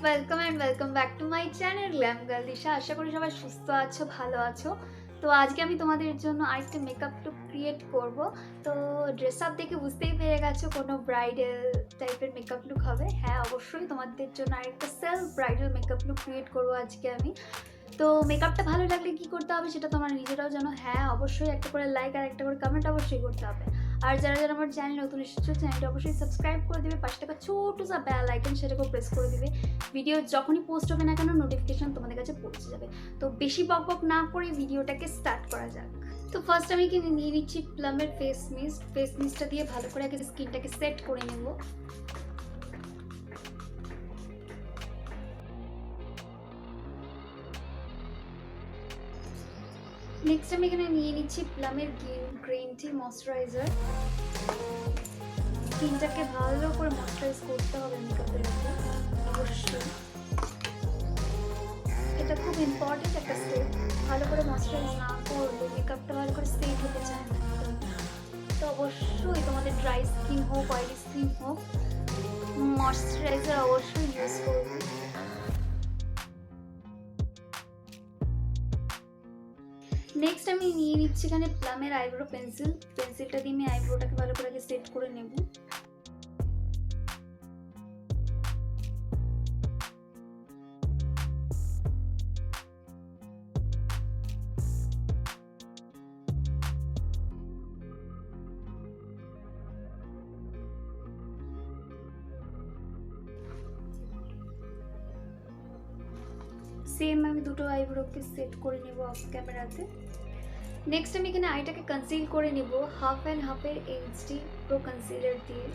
Welcome back to my channel glam girl Disha. আশা করি সবাই সুস্থ আছো, ভালো আছো। তো আজকে আমি তোমাদের জন্য আরেকটা মেকআপ লুক ক্রিয়েট করব। তো ড্রেস আপ দেখে বুঝতেই পেরে গেছো কোনো ব্রাইডাল টাইপের মেকআপ লুক হবে। হ্যাঁ, অবশ্যই তোমাদের জন্য আরেকটা self bridal makeup look create করবো আজকে আমি। তো মেকআপটা ভালো লাগলে কি করতে হবে সেটা তোমরা নিজেরাও জানো। হ্যাঁ, অবশ্যই একটা করে লাইক আর একটা করে কমেন্ট অবশ্যই করতে হবে। আর যারা যারা আমার চ্যানেল নতুন এসেছো, চ্যানেলটা অবশ্যই সাবস্ক্রাইব করে দেবে, পাশে থাকা ছোটো সা বেল আইকন সেটাকেও প্রেস করে দেবে। ভিডিও যখনই পোস্ট হবে না কেন নোটিফিকেশন তোমাদের কাছে পৌঁছে যাবে। তো বেশি বক বক না করে ভিডিওটাকে স্টার্ট করা যাক। তো ফার্স্ট আমি কিনে নিয়ে নিচ্ছি প্লামের ফেস মিস্টটা দিয়ে ভালো করে আগে স্কিনটাকে সেট করে নেব। নেক্সট আমি এখানে নিয়ে নিচ্ছি প্লামের গ্রিন টি ময়শ্চারাইজার। স্কিনটাকে ভালো করে ময়শ্চারাইজ করতে হবে মেকআপের উপর অবশ্যই। এটা খুব ইম্পর্টেন্ট একটা স্টেপ। ভালো করে ময়শ্চারাইজ না করলে মেকআপটা ভালো করে সেট হতে চায় না। তো অবশ্যই তোমাদের ড্রাই স্কিন হোক, অয়েলি স্কিন হোক, ময়শ্চারাইজার অবশ্যই ইউজ করবে। নেক্সট আমি নিয়ে নিচ্ছি এখানে প্লামের আইব্রো পেন্সিলটা দিয়ে আমি আইব্রোটাকে ভালো করে আগে সেট করে নেব। সেম আমি দুটো আইব্রোকে সেট করে নেব অফ ক্যামেরাতে। নেক্সট আমি এখানে আইটাকে কনসিল করে নেব হাফ অ্যান্ড হাফের এইচডি প্রো কনসিলার দিয়ে।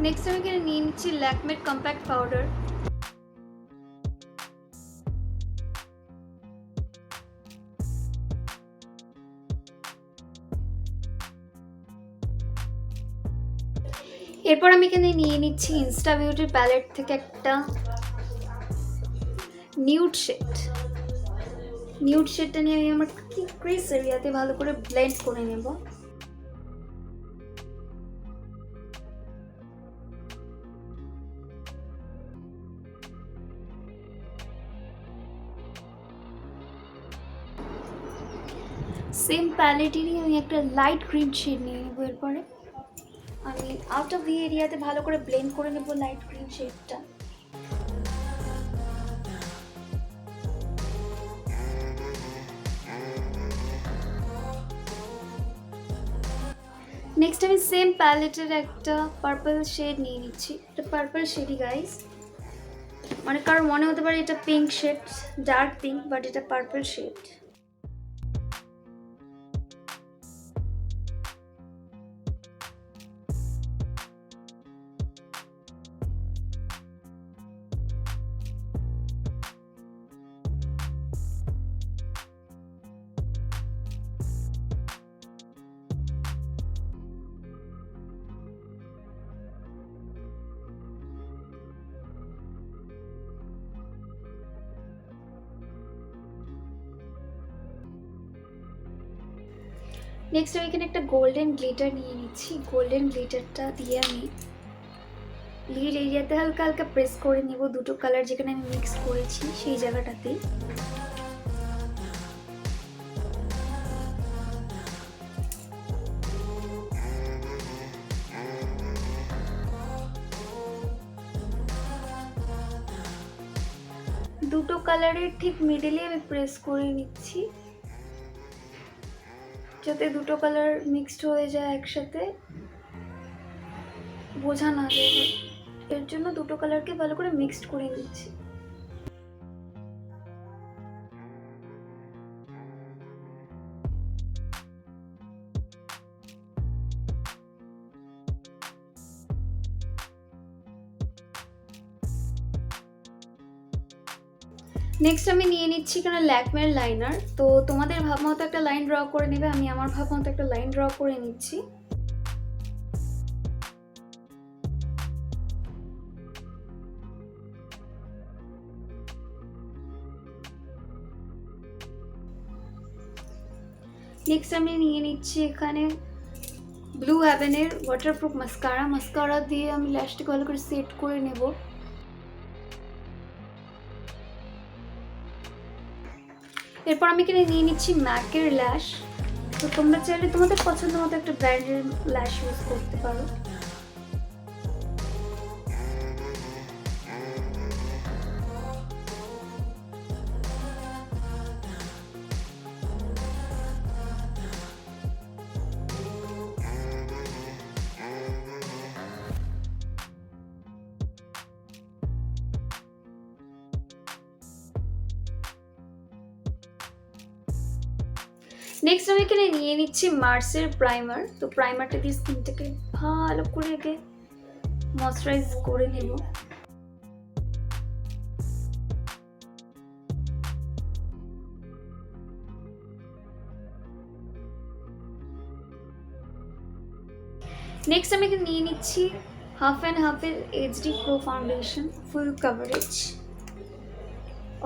নেক্সট আমি এখানে নিয়ে নিচ্ছি ল্যাকমের কম্প্যাক্ট পাউডার। এরপর আমি এখানে নিয়ে নিচ্ছি ইনস্টা বিউটির প্যালেট থেকে একটা নিউড শেডটা নিয়ে আমি আমার ক্রিস এরিয়াতে ভালো করে ব্লেন্ড করে নেব। সেম প্যালেটেরই আমি একটা লাইট গ্রিন শেড নিয়ে নেবো। এরপরে আমি আউট অফ দি এরিয়াতে ভালো করে ব্লেন্ড করে নেব লাইট গ্রিন শেডটা। নেক্সট আমি সেম প্যালেটের একটা পার্পল শেড নিয়ে নিচ্ছি। এটা পার্পল শেডই গাইস, মানে কারোর মনে হতে পারে এটা pink shade, dark pink, but এটা পার্পল শেড। নেক্সট আমি এখানে একটা গোল্ডেন গ্লিটার নিয়ে নিচ্ছি। গোল্ডেন গ্লিটারটা দিয়ে আমি লিড এরিয়াতে হালকা হালকা প্রেস করে নেব, দুটো কালার যেখানে আমি মিক্স করেছি সেই জায়গাটাতেই। দুটো কালারের ঠিক মিডলে আমি প্রেস করে নিচ্ছি যাতে দুটো কালার মিক্সড হয়ে যায় একসাথে, বোঝা না যায়। এর জন্য দুটো কালারকে ভালো করে মিক্সড করে নিচ্ছি। নেক্সট আমি নিয়ে নিচ্ছি এখানে ল্যাকমের লাইনার। তো তোমাদের ভাব মতো একটা লাইন ড্র করে নেবে, আমি আমার ভাব মতো একটা লাইন ড্র করে নিচ্ছি। নেক্সট আমি নিয়ে নিচ্ছি এখানে ব্লু হ্যাভেনের ওয়াটারপ্রুফ মাস্কারা দিয়ে আমি ল্যাশটাকে ভালো করে সেট করে নেব। এরপর আমি এখানে নিয়ে নিচ্ছি ম্যাকের ল্যাশ। তো তোমরা চাইলে তোমাদের পছন্দ মতো একটা ব্র্যান্ডের ল্যাশ ইউজ করতে পারো। নেক্সট আমি এখানে নিয়ে নিচ্ছি মার্সের প্রাইমার। তো প্রাইমারটা দিয়ে স্কিনটাকে ভালো করে আগে ময়শ্চারাইজ করে নেব। নেক্সট আমি এখানে নিয়ে নিচ্ছি হাফ অ্যান্ড হাফের HD pro foundation full coverage.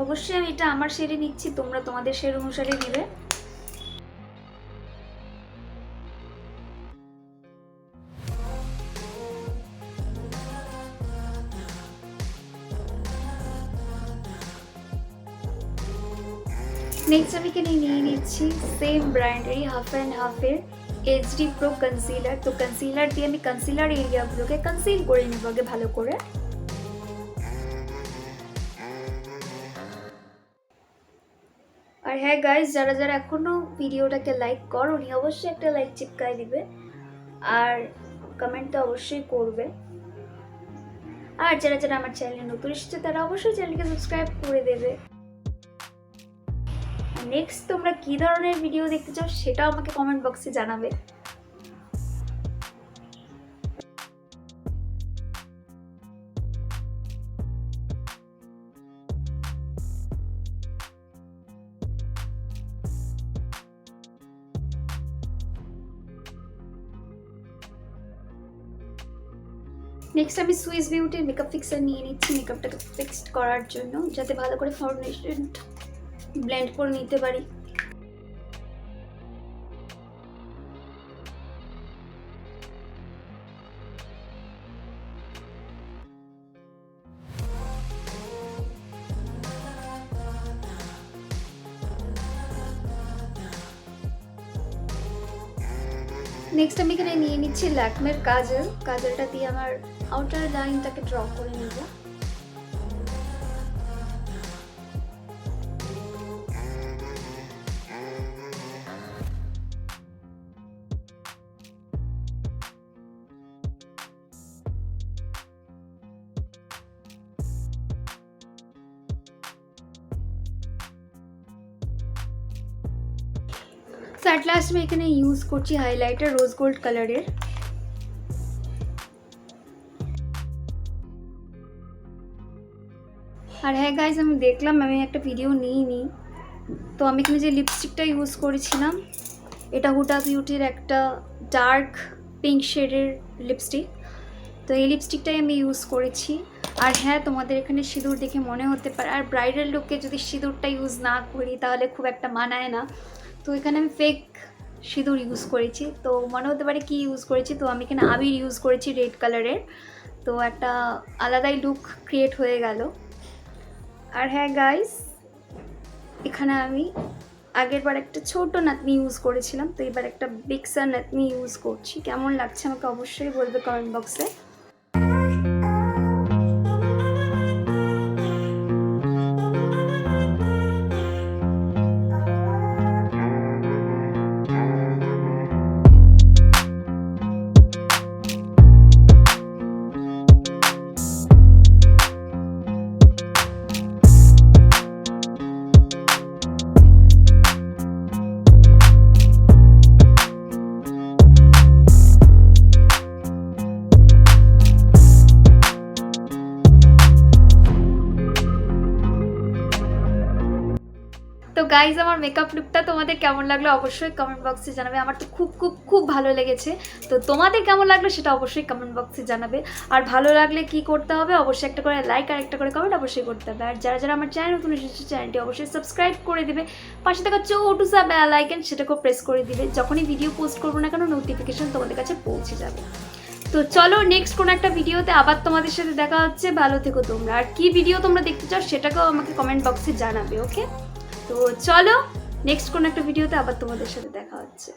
অবশ্যই আমি এটা আমার শেডে নিচ্ছি, তোমরা তোমাদের শেড অনুসারে নেবে। নেক্সট আমি এখানে নিয়ে নিচ্ছি সেম ব্র্যান্ডেরই হাফ অ্যান্ড হাফের এইচডি প্রো কনসিলার। তো কনসিলার দিয়ে আমি কনসিলার এরিয়াগুলোকে কনসিল করে নেব আগে ভালো করে। আর হ্যাঁ গাইজ, যারা যারা এখনো ভিডিওটাকে লাইক করোনি অবশ্যই একটা লাইক চিপকাই দিবে, আর কমেন্টটা অবশ্যই করবে। আর যারা যারা আমার চ্যানেলে নতুন এসেছে তারা অবশ্যই চ্যানেলকে সাবস্ক্রাইব করে দেবে। নেক্সট তোমরা কি ধরনের ভিডিও দেখতে চাও সেটাও আমাকে কমেন্ট বক্সে জানাবে। নেক্সট আমি সুইস বিউটির মেকআপ ফিক্সার নিয়ে নিচ্ছি মেকআপটাকে ফিক্সড করার জন্য, যাতে ভালো করে ফাউন্ডেশন ব্লেন্ড করে নিতে পারি। নেক্সট আমি এখানে নিয়ে নিচ্ছি ল্যাকমের কাজলটা দিয়ে আমার আউটার লাইনটাকে ড্র করে নেব। সো অ্যাট লাস্ট আমি এখানে ইউজ করছি হাইলাইটার রোজ গোল্ড কালারের। আর হ্যাঁ গাইজ, আমি দেখলাম আমি একটা ভিডিও নিইনি, তো আমি এখানে যে লিপস্টিকটা ইউজ করেছিলাম এটা হুডা বিউটির একটা ডার্ক পিঙ্ক শেডের লিপস্টিক। তো এই লিপস্টিকটাই আমি ইউজ করেছি। আর হ্যাঁ, তোমাদের এখানে সিঁদুর দেখে মনে হতে পারে আর ব্রাইডাল লুকে যদি সিঁদুরটা ইউজ না করি তাহলে খুব একটা মানায় না। তো এখানে আমি ফেক সিঁদুর ইউজ করেছি, তো মনে হতে পারে কি ইউজ করেছি। তো আমি এখানে আবির ইউজ করেছি রেড কালারের, তো একটা আলাদাই লুক ক্রিয়েট হয়ে গেল। আর হ্যাঁ গাইস, এখানে আমি আগের বার একটা ছোট নাতনি ইউজ করেছিলাম, তো এবার একটা বিগ সার নাতনি ইউজ করছি। কেমন লাগছে আমাকে অবশ্যই বলবে কমেন্ট বক্সে। গাইজ আমার মেকআপ লুকটা তোমাদের কেমন লাগলো অবশ্যই কমেন্ট বক্সে জানাবে। আমার তো খুব খুব খুব ভালো লেগেছে। তো তোমাদের কেমন লাগলো সেটা অবশ্যই কমেন্ট বক্সে জানাবে। আর ভালো লাগলে কি করতে হবে, অবশ্যই একটা করে লাইক আর একটা করে কমেন্ট অবশ্যই করতে হবে। আর যারা যারা আমার চ্যানেল নতুন এসেছে চ্যানেলটি অবশ্যই সাবস্ক্রাইব করে দেবে। পাশে থাকা ছোট্ট সা বেল আইকন সেটাকেও প্রেস করে দিবে। যখনই ভিডিও পোস্ট করবো না কেন নোটিফিকেশন তোমাদের কাছে পৌঁছে যাবে। তো চলো নেক্সট কোনো একটা ভিডিওতে আবার তোমাদের সাথে দেখা হচ্ছে। ভালো থেকো তোমরা। আর কি ভিডিও তোমরা দেখতে চাও সেটাকেও আমাকে কমেন্ট বক্সে জানাবে। ওকে, তো চলো নেক্সট কোনো একটা ভিডিওতে আবার তোমাদের সাথে দেখা হচ্ছে।